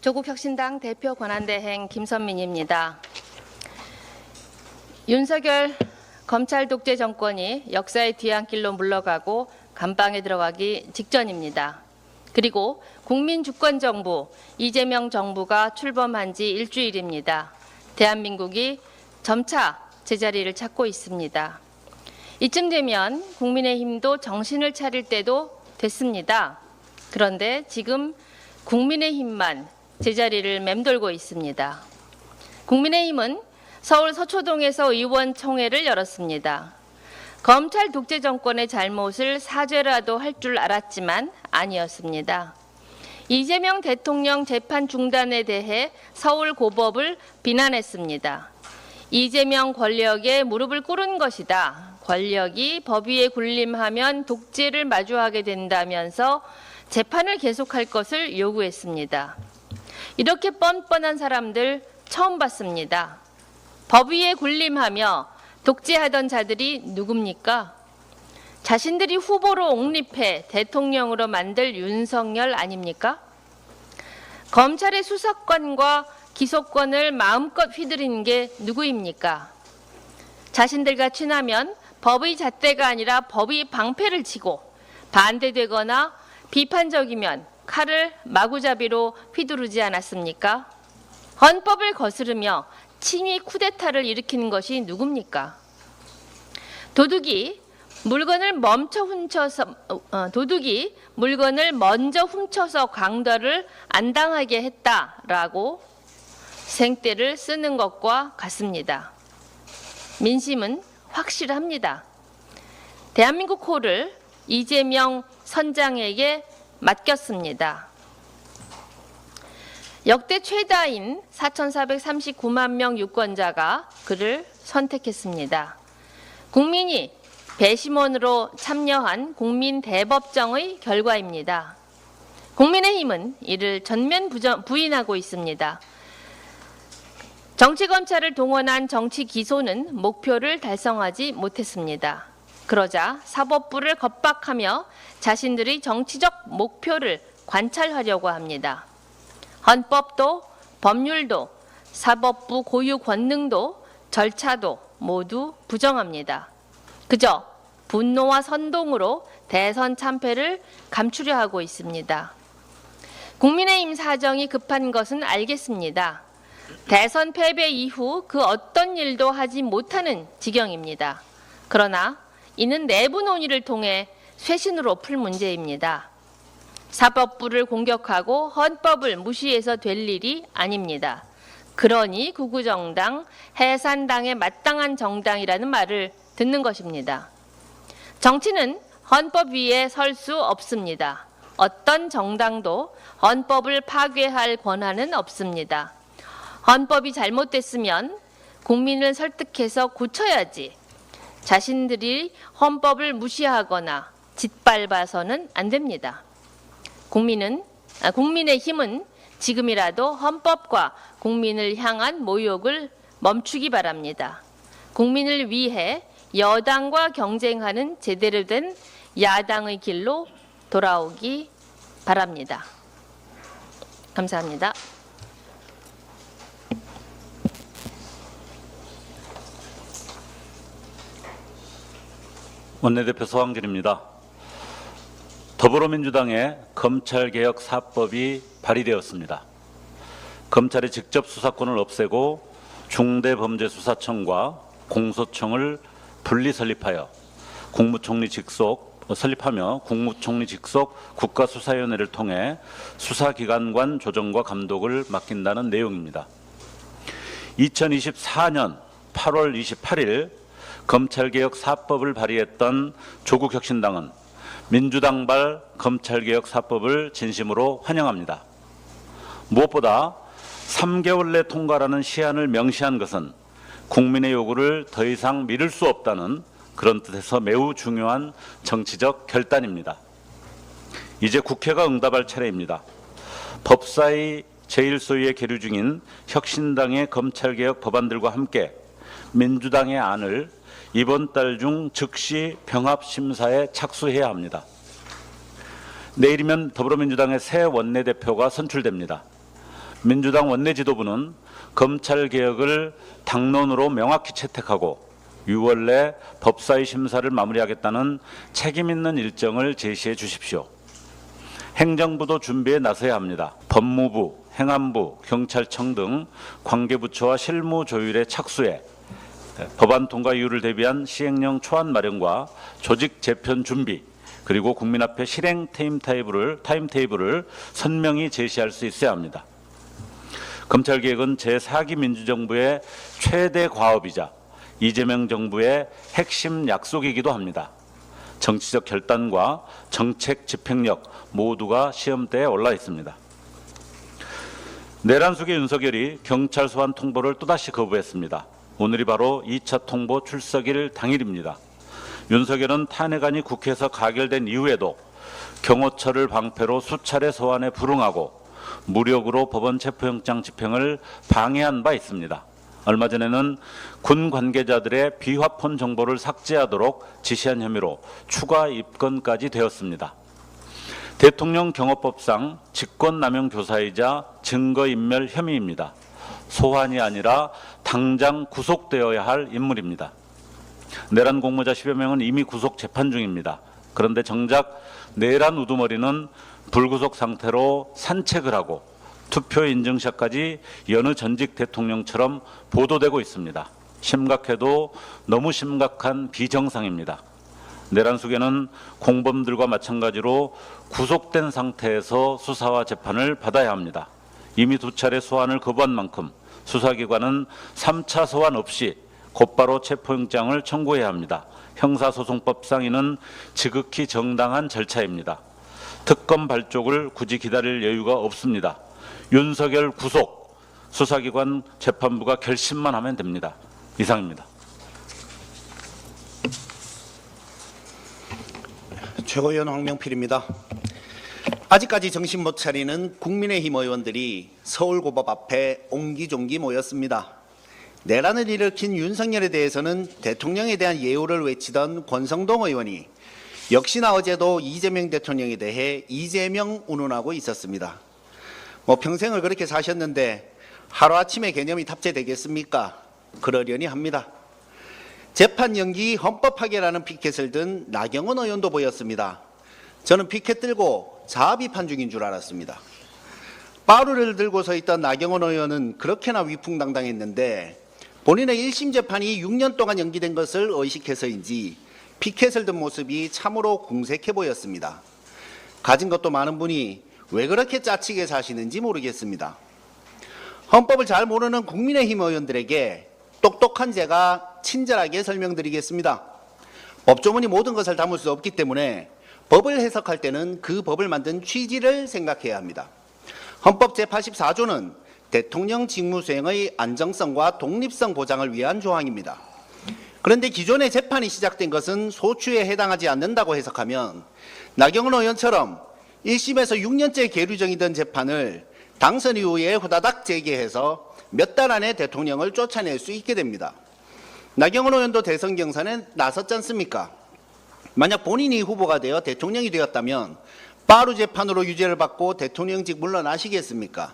조국혁신당 대표 권한대행 김선민입니다. 윤석열 검찰 독재 정권이 역사의 뒤안길로 물러가고 감방에 들어가기 직전입니다. 그리고 국민주권정부 이재명 정부가 출범한 지 일주일입니다. 대한민국이 점차 제자리를 찾고 있습니다. 이쯤 되면 국민의힘도 정신을 차릴 때도 됐습니다. 그런데 지금 국민의힘만 제자리를 맴돌고 있습니다. 국민의힘은 서울 서초동에서 의원총회를 열었습니다. 검찰 독재 정권의 잘못을 사죄라도 할 줄 알았지만 아니었습니다. 이재명 대통령 재판 중단에 대해 서울고법을 비난했습니다. 이재명 권력에 무릎을 꿇은 것이다. 권력이 법 위에 군림하면 독재를 마주하게 된다면서 재판을 계속할 것을 요구했습니다. 이렇게 뻔뻔한 사람들 처음 봤습니다. 법 위에 군림하며 독재하던 자들이 누굽니까? 자신들이 후보로 옹립해 대통령으로 만들 윤석열 아닙니까? 검찰의 수사권과 기소권을 마음껏 휘두르는 게 누구입니까? 자신들과 친하면 법의 잣대가 아니라 법의 방패를 치고 반대되거나 비판적이면 칼을 마구잡이로 휘두르지 않았습니까? 헌법을 거스르며 친위 쿠데타를 일으키는 것이 누굽니까? 도둑이 물건을 먼저 훔쳐서 강도를 안 당하게 했다라고 생떼를 쓰는 것과 같습니다. 민심은 확실합니다. 대한민국 호를 이재명 선장에게 맡겼습니다. 역대 최다인 4,439만 명 유권자가 그를 선택했습니다. 국민이 배심원으로 참여한 국민대법정의 결과입니다. 국민의힘은 이를 전면 부인하고 있습니다. 정치검찰을 동원한 정치 기소는 목표를 달성하지 못했습니다. 그러자 사법부를 겁박하며 자신들의 정치적 목표를 관찰하려고 합니다. 헌법도 법률도 사법부 고유 권능도 절차도 모두 부정합니다. 그저 분노와 선동으로 대선 참패를 감추려 하고 있습니다. 국민의힘 사정이 급한 것은 알겠습니다. 대선 패배 이후 그 어떤 일도 하지 못하는 지경입니다. 그러나 이는 내부 논의를 통해 쇄신으로 풀 문제입니다. 사법부를 공격하고 헌법을 무시해서 될 일이 아닙니다. 그러니 구구정당, 해산당에 마땅한 정당이라는 말을 듣는 것입니다. 정치는 헌법 위에 설 수 없습니다. 어떤 정당도 헌법을 파괴할 권한은 없습니다. 헌법이 잘못됐으면 국민을 설득해서 고쳐야지 자신들이 헌법을 무시하거나 짓밟아서는 안 됩니다. 국민의힘은 지금이라도 헌법과 국민을 향한 모욕을 멈추기 바랍니다. 국민을 위해 여당과 경쟁하는 제대로 된 야당의 길로 돌아오기 바랍니다. 감사합니다. 원내대표 서광진입니다. 더불어민주당의 검찰개혁 4법이 발의되었습니다. 검찰의 직접 수사권을 없애고 중대범죄수사청과 공소청을 분리 설립하며 국무총리 직속 국가수사위원회를 통해 수사기관관 조정과 감독을 맡긴다는 내용입니다. 2024년 8월 28일 검찰개혁 4법을 발의했던 조국혁신당은 민주당발 검찰개혁 4법을 진심으로 환영합니다. 무엇보다 3개월 내 통과라는 시한을 명시한 것은 국민의 요구를 더 이상 미룰 수 없다는 그런 뜻에서 매우 중요한 정치적 결단입니다. 이제 국회가 응답할 차례입니다. 법사위 제1소위에 계류 중인 혁신당의 검찰개혁 법안들과 함께 민주당의 안을 이번 달 중 즉시 병합심사에 착수해야 합니다. 내일이면 더불어민주당의 새 원내대표가 선출됩니다. 민주당 원내 지도부는 검찰개혁을 당론으로 명확히 채택하고 6월 내 법사위 심사를 마무리하겠다는 책임 있는 일정을 제시해 주십시오. 행정부도 준비에 나서야 합니다. 법무부, 행안부, 경찰청 등 관계부처와 실무 조율에 착수해 법안 통과 이유를 대비한 시행령 초안 마련과 조직 재편 준비, 그리고 국민 앞에 실행 타임테이블을 선명히 제시할 수 있어야 합니다. 검찰개혁은 제4기 민주정부의 최대 과업이자 이재명 정부의 핵심 약속이기도 합니다. 정치적 결단과 정책 집행력 모두가 시험대에 올라 있습니다. 내란 속의 윤석열이 경찰 소환 통보를 또다시 거부했습니다. 오늘이 바로 2차 통보 출석일 당일입니다. 윤석열은 탄핵안이 국회에서 가결된 이후에도 경호처를 방패로 수차례 소환에 불응하고 무력으로 법원 체포영장 집행을 방해한 바 있습니다. 얼마 전에는 군 관계자들의 비화폰 정보를 삭제하도록 지시한 혐의로 추가 입건까지 되었습니다. 대통령 경호법상 직권남용 교사이자 증거인멸 혐의입니다. 소환이 아니라 당장 구속되어야 할 인물입니다. 내란 공모자 10여 명은 이미 구속 재판 중입니다. 그런데 정작 내란 우두머리는 불구속 상태로 산책을 하고 투표 인증샷까지 여느 전직 대통령처럼 보도되고 있습니다. 심각해도 너무 심각한 비정상입니다. 내란 속에는 공범들과 마찬가지로 구속된 상태에서 수사와 재판을 받아야 합니다. 이미 2차례 소환을 거부한 만큼 수사기관은 3차 소환 없이 곧바로 체포영장을 청구해야 합니다. 형사소송법상 이는 지극히 정당한 절차입니다. 특검 발족을 굳이 기다릴 여유가 없습니다. 윤석열 구속, 수사기관 재판부가 결심만 하면 됩니다. 이상입니다. 최고위원 황명필입니다. 아직까지 정신 못 차리는 국민의힘 의원들이 서울고법 앞에 옹기종기 모였습니다. 내란을 일으킨 윤석열에 대해서는 대통령에 대한 예우를 외치던 권성동 의원이 역시나 어제도 이재명 대통령에 대해 이재명 운운하고 있었습니다. 평생을 그렇게 사셨는데 하루아침에 개념이 탑재되겠습니까? 그러려니 합니다. 재판 연기 헌법 파괴라는 피켓을 든 나경원 의원도 보였습니다. 저는 피켓 들고 자아 비판 중인 줄 알았습니다. 빠루를 들고 서 있던 나경원 의원은 그렇게나 위풍당당했는데 본인의 1심 재판이 6년 동안 연기된 것을 의식해서인지 피켓을 든 모습이 참으로 궁색해 보였습니다. 가진 것도 많은 분이 왜 그렇게 짜치게 사시는지 모르겠습니다. 헌법을 잘 모르는 국민의힘 의원들에게 똑똑한 제가 친절하게 설명드리겠습니다. 법조문이 모든 것을 담을 수 없기 때문에 법을 해석할 때는 그 법을 만든 취지를 생각해야 합니다. 헌법 제84조는 대통령 직무 수행의 안정성과 독립성 보장을 위한 조항입니다. 그런데 기존의 재판이 시작된 것은 소추에 해당하지 않는다고 해석하면 나경원 의원처럼 1심에서 6년째 계류정이던 재판을 당선 이후에 후다닥 재개해서 몇 달 안에 대통령을 쫓아낼 수 있게 됩니다. 나경원 의원도 대선 경선에 나섰지 않습니까? 만약 본인이 후보가 되어 대통령이 되었다면 빠루 재판으로 유죄를 받고 대통령직 물러나시겠습니까?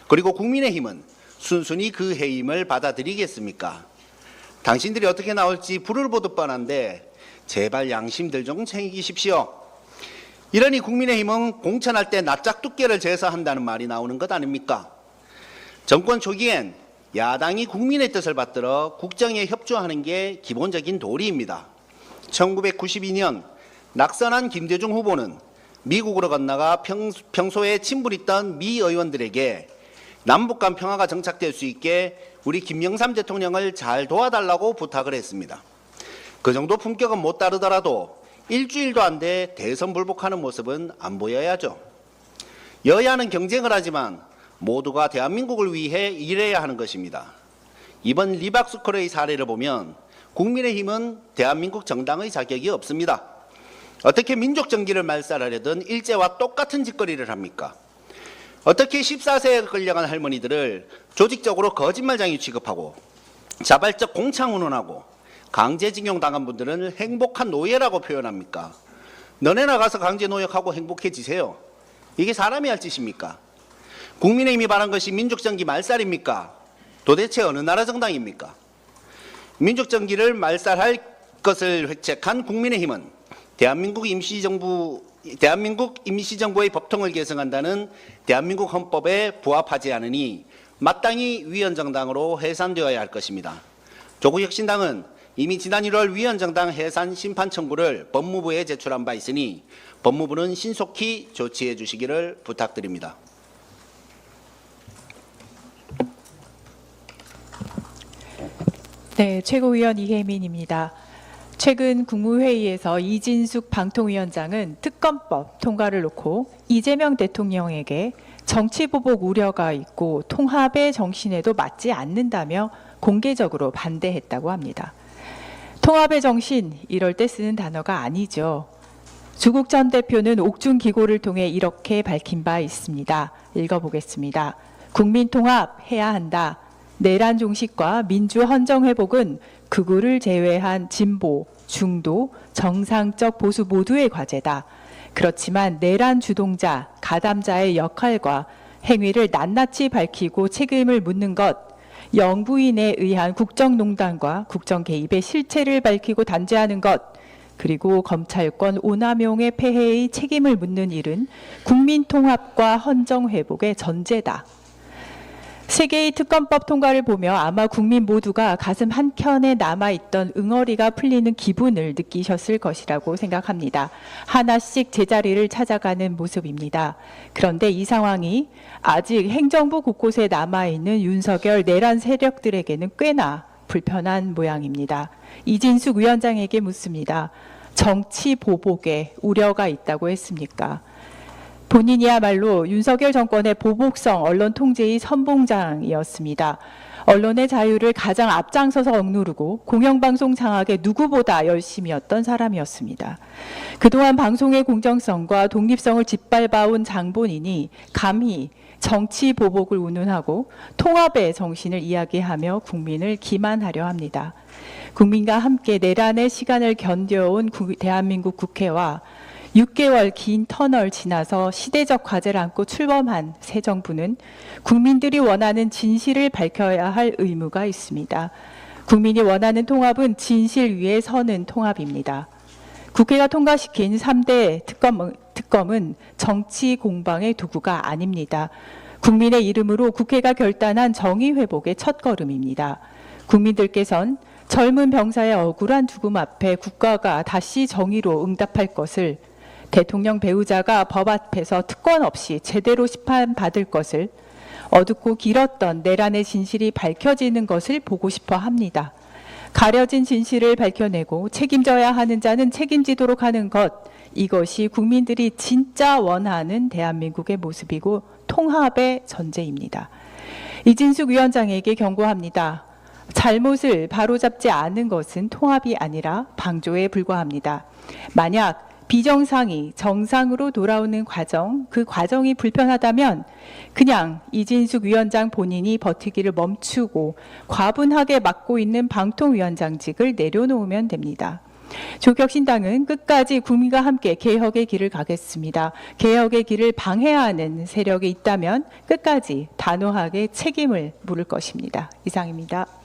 그리고 국민의힘은 순순히 그 해임을 받아들이겠습니까? 당신들이 어떻게 나올지 불을 보듯 뻔한데 제발 양심들 좀 챙기십시오. 이러니 국민의힘은 공천할 때 납작 두께를 재서 한다는 말이 나오는 것 아닙니까? 정권 초기엔 야당이 국민의 뜻을 받들어 국정에 협조하는 게 기본적인 도리입니다. 1992년 낙선한 김대중 후보는 미국으로 건너가 평소에 친분있던 미 의원들에게 남북 간 평화가 정착될 수 있게 우리 김영삼 대통령을 잘 도와달라고 부탁을 했습니다. 그 정도 품격은 못 따르더라도 일주일도 안 돼 대선 불복하는 모습은 안 보여야죠. 여야는 경쟁을 하지만 모두가 대한민국을 위해 일해야 하는 것입니다. 이번 리박스콜의 사례를 보면 국민의힘은 대한민국 정당의 자격이 없습니다. 어떻게 민족 정기를 말살하려던 일제와 똑같은 짓거리를 합니까? 어떻게 14세에 끌려간 할머니들을 조직적으로 거짓말쟁이 취급하고 자발적 공창 운운하고 강제징용 당한 분들은 행복한 노예라고 표현합니까? 너네 나가서 강제 노역하고 행복해지세요. 이게 사람이 할 짓입니까? 국민의힘이 바란 것이 민족정기 말살입니까? 도대체 어느 나라 정당입니까? 민족정기를 말살할 것을 획책한 국민의힘은 대한민국 임시정부의 법통을 개정한다는 대한민국 헌법에 부합하지 않으니 마땅히 위헌정당으로 해산되어야 할 것입니다. 조국혁신당은 이미 지난 1월 위헌정당 해산 심판 청구를 법무부에 제출한 바 있으니 법무부는 신속히 조치해 주시기를 부탁드립니다. 네, 최고위원 이혜민입니다. 최근 국무회의에서 이진숙 방통위원장은 특검법 통과를 놓고 이재명 대통령에게 정치보복 우려가 있고 통합의 정신에도 맞지 않는다며 공개적으로 반대했다고 합니다. 통합의 정신, 이럴 때 쓰는 단어가 아니죠. 조국 전 대표는 옥중기고를 통해 이렇게 밝힌 바 있습니다. 읽어보겠습니다. 국민 통합해야 한다. 내란 종식과 민주 헌정 회복은 극우를 제외한 진보, 중도, 정상적 보수 모두의 과제다. 그렇지만 내란 주동자, 가담자의 역할과 행위를 낱낱이 밝히고 책임을 묻는 것, 영부인에 의한 국정농단과 국정 개입의 실체를 밝히고 단죄하는 것, 그리고 검찰권 오남용의 폐해의 책임을 묻는 일은 국민 통합과 헌정 회복의 전제다. 세계의 특검법 통과를 보며 아마 국민 모두가 가슴 한켠에 남아있던 응어리가 풀리는 기분을 느끼셨을 것이라고 생각합니다. 하나씩 제자리를 찾아가는 모습입니다. 그런데 이 상황이 아직 행정부 곳곳에 남아있는 윤석열 내란 세력들에게는 꽤나 불편한 모양입니다. 이진숙 위원장에게 묻습니다. 정치 보복에 우려가 있다고 했습니까? 본인이야말로 윤석열 정권의 보복성 언론 통제의 선봉장이었습니다. 언론의 자유를 가장 앞장서서 억누르고 공영방송 장악에 누구보다 열심이었던 사람이었습니다. 그동안 방송의 공정성과 독립성을 짓밟아온 장본인이 감히 정치 보복을 운운하고 통합의 정신을 이야기하며 국민을 기만하려 합니다. 국민과 함께 내란의 시간을 견뎌온 대한민국 국회와 6개월 긴 터널 지나서 시대적 과제를 안고 출범한 새 정부는 국민들이 원하는 진실을 밝혀야 할 의무가 있습니다. 국민이 원하는 통합은 진실 위에 서는 통합입니다. 국회가 통과시킨 3대 특검은 정치 공방의 도구가 아닙니다. 국민의 이름으로 국회가 결단한 정의 회복의 첫걸음입니다. 국민들께선 젊은 병사의 억울한 죽음 앞에 국가가 다시 정의로 응답할 것을, 대통령 배우자가 법 앞에서 특권 없이 제대로 심판받을 것을, 어둡고 길었던 내란의 진실이 밝혀지는 것을 보고 싶어 합니다. 가려진 진실을 밝혀내고 책임져야 하는 자는 책임지도록 하는 것, 이것이 국민들이 진짜 원하는 대한민국의 모습이고 통합의 전제입니다. 이진숙 위원장에게 경고합니다. 잘못을 바로잡지 않은 것은 통합이 아니라 방조에 불과합니다. 만약 비정상이 정상으로 돌아오는 과정, 그 과정이 불편하다면 그냥 이진숙 위원장 본인이 버티기를 멈추고 과분하게 맡고 있는 방통위원장직을 내려놓으면 됩니다. 조국혁신당은 끝까지 국민과 함께 개혁의 길을 가겠습니다. 개혁의 길을 방해하는 세력이 있다면 끝까지 단호하게 책임을 물을 것입니다. 이상입니다.